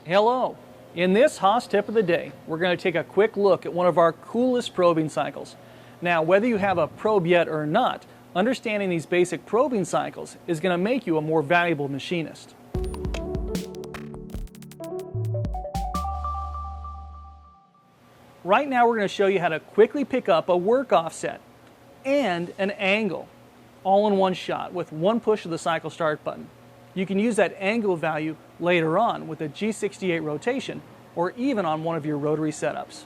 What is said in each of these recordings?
Hello! In this Haas tip of the day, we're going to take a quick look at one of our coolest probing cycles. Now, whether you have a probe yet or not, understanding these basic probing cycles is going to make you a more valuable machinist. Right now we're going to show you how to quickly pick up a work offset and an angle all in one shot with one push of the cycle start button. You can use that angle value later on with a G68 rotation or even on one of your rotary setups.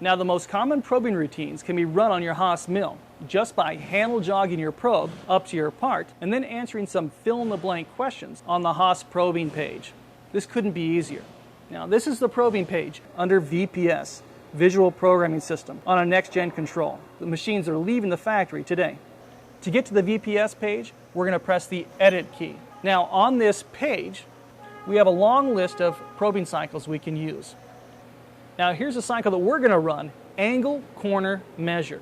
Now, the most common probing routines can be run on your Haas mill just by handle jogging your probe up to your part and then answering some fill-in-the-blank questions on the Haas probing page. This couldn't be easier. Now, this is the probing page under VPS, Visual Programming System, on a next-gen control. The machines are leaving the factory today. To get to the VPS page, we're going to press the Edit key. Now, on this page, we have a long list of probing cycles we can use. Now, here's a cycle that we're going to run, angle, corner, measure.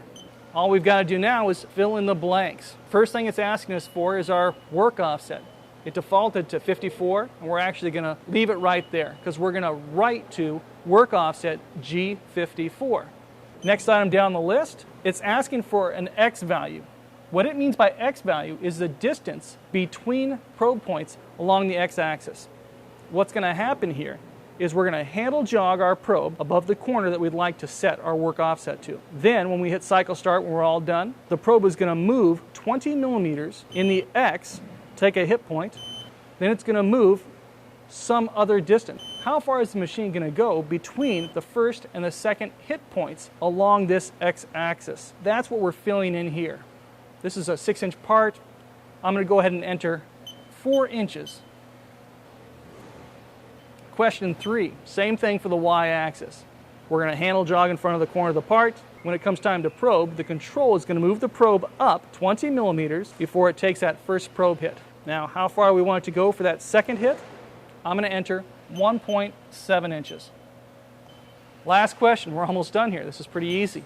All we've got to do now is fill in the blanks. First thing it's asking us for is our work offset. It defaulted to 54, and we're actually going to leave it right there because we're going to write to work offset G54. Next item down the list, it's asking for an X value. What it means by X value is the distance between probe points along the X-axis. What's going to happen here is we're going to handle jog our probe above the corner that we'd like to set our work offset to. Then when we hit cycle start, when we're all done, the probe is going to move 20 millimeters in the X, take a hit point, then it's going to move some other distance. How far is the machine going to go between the first and the second hit points along this X-axis? That's what we're filling in here. This is a 6-inch part. I'm going to go ahead and enter 4 inches. Question 3, same thing for the Y-axis. We're going to handle jog in front of the corner of the part. When it comes time to probe, the control is going to move the probe up 20 millimeters before it takes that first probe hit. Now, how far we want it to go for that second hit? I'm going to enter 1.7 inches. Last question, we're almost done here. This is pretty easy.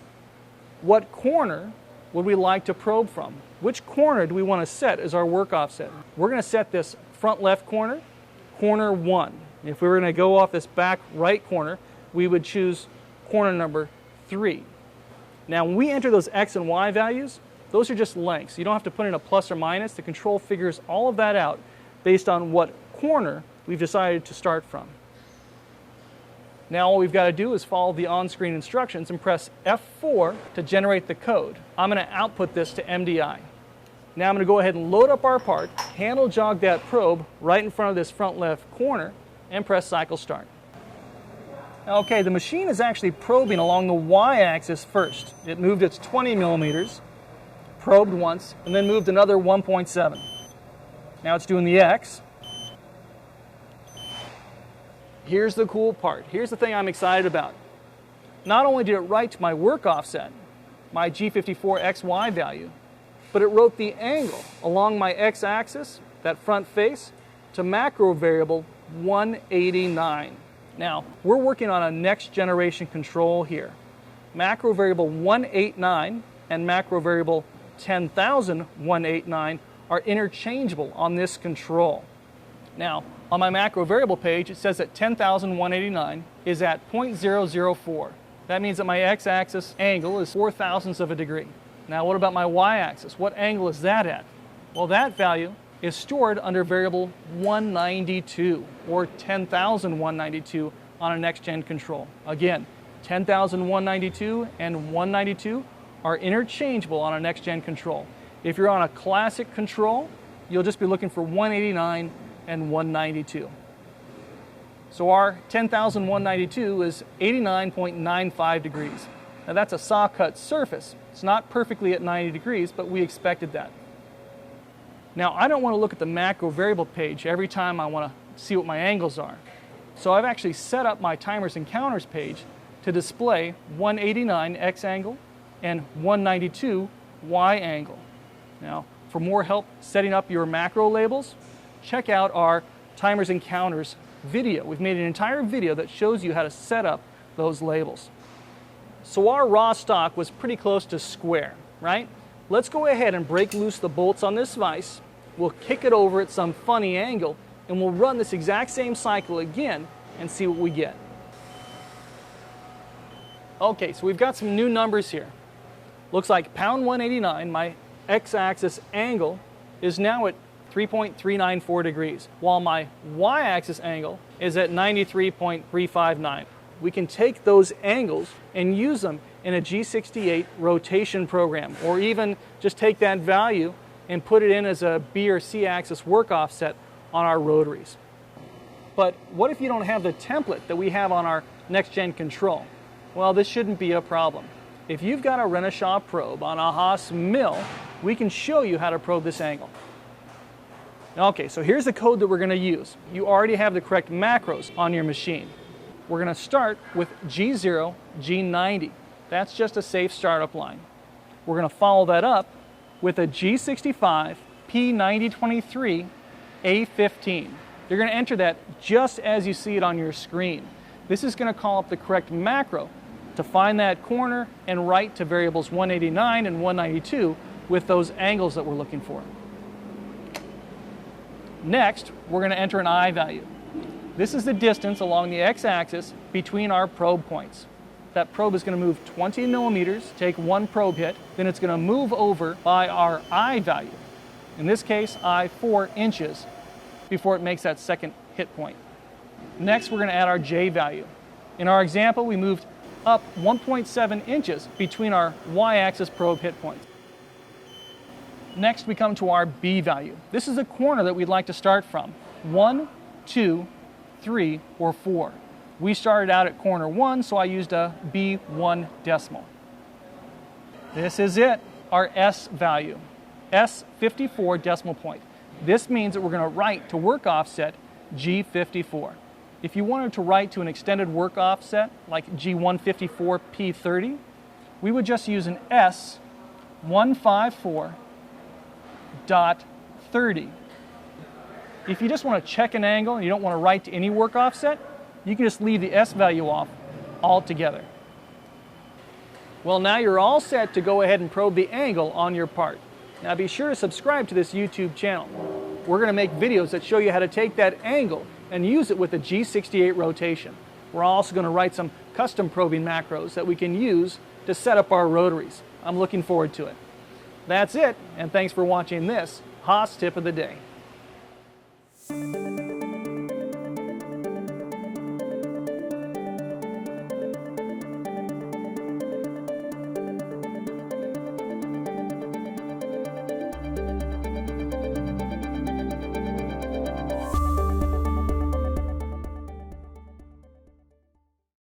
What corner would we like to probe from? Which corner do we want to set as our work offset? We're going to set this front left corner, corner 1. If we were going to go off this back right corner, we would choose corner number 3. Now, when we enter those X and Y values, those are just lengths. You don't have to put in a plus or minus. The control figures all of that out based on what corner we've decided to start from. Now all we've got to do is follow the on-screen instructions and press F4 to generate the code. I'm going to output this to MDI. Now I'm going to go ahead and load up our part, handle jog that probe right in front of this front left corner, and press cycle start. Okay, the machine is actually probing along the Y-axis first. It moved its 20 millimeters, probed once, and then moved another 1.7. Now it's doing the X. Here's the cool part. Here's the thing I'm excited about. Not only did it write to my work offset, my G54 XY value, but it wrote the angle along my X-axis, that front face, to macro variable 189. Now, we're working on a next generation control here. Macro variable 189 and macro variable 10,189 are interchangeable on this control. Now, on my macro variable page, it says that 10,189 is at 0.004. That means that my X-axis angle is 4/1000ths of a degree. Now, what about my Y-axis? What angle is that at? Well, that value is stored under variable 192, or 10,192 on a next-gen control. Again, 10,192 and 192 are interchangeable on a next-gen control. If you're on a classic control, you'll just be looking for 189 and 192. So our 10,192 is 89.95 degrees. Now that's a saw cut surface. It's not perfectly at 90 degrees, but we expected that. Now I don't want to look at the macro variable page every time I want to see what my angles are. So I've actually set up my timers and counters page to display 189 X angle and 192 Y angle. Now, for more help setting up your macro labels, check out our timers and counters video. We've made an entire video that shows you how to set up those labels. So our raw stock was pretty close to square, right? Let's go ahead and break loose the bolts on this vise. We'll kick it over at some funny angle and we'll run this exact same cycle again and see what we get. Okay, so we've got some new numbers here. Looks like pound 189, my x-axis angle, is now at 3.394 degrees, while my y-axis angle is at 93.359. We can take those angles and use them in a G68 rotation program, or even just take that value and put it in as a B or C axis work offset on our rotaries. But what if you don't have the template that we have on our next-gen control? Well, this shouldn't be a problem. If you've got a Renishaw probe on a Haas mill, we can show you how to probe this angle. Okay, so here's the code that we're going to use. You already have the correct macros on your machine. We're going to start with G0, G90. That's just a safe startup line. We're going to follow that up with a G65, P9023, A15. You're going to enter that just as you see it on your screen. This is going to call up the correct macro to find that corner and write to variables 189 and 192 with those angles that we're looking for. Next, we're going to enter an I value. This is the distance along the x-axis between our probe points. That probe is going to move 20 millimeters, take one probe hit, then it's going to move over by our I value. In this case, I 4 inches before it makes that second hit point. Next, we're going to add our J value. In our example, we moved up 1.7 inches between our y-axis probe hit points. Next, we come to our B value. This is a corner that we'd like to start from. 1, 2, 3, or 4. We started out at corner 1, so I used a B1 decimal. This is it, our S value. S54 decimal point. This means that we're going to write to work offset G54. If you wanted to write to an extended work offset, like G154 P30, we would just use an S154.30. If you just want to check an angle and you don't want to write to any work offset, you can just leave the S value off altogether. Well, now you're all set to go ahead and probe the angle on your part. Now be sure to subscribe to this YouTube channel. We're going to make videos that show you how to take that angle and use it with a G68 rotation. We're also going to write some custom probing macros that we can use to set up our rotaries. I'm looking forward to it. That's it, and thanks for watching this Haas Tip of the Day.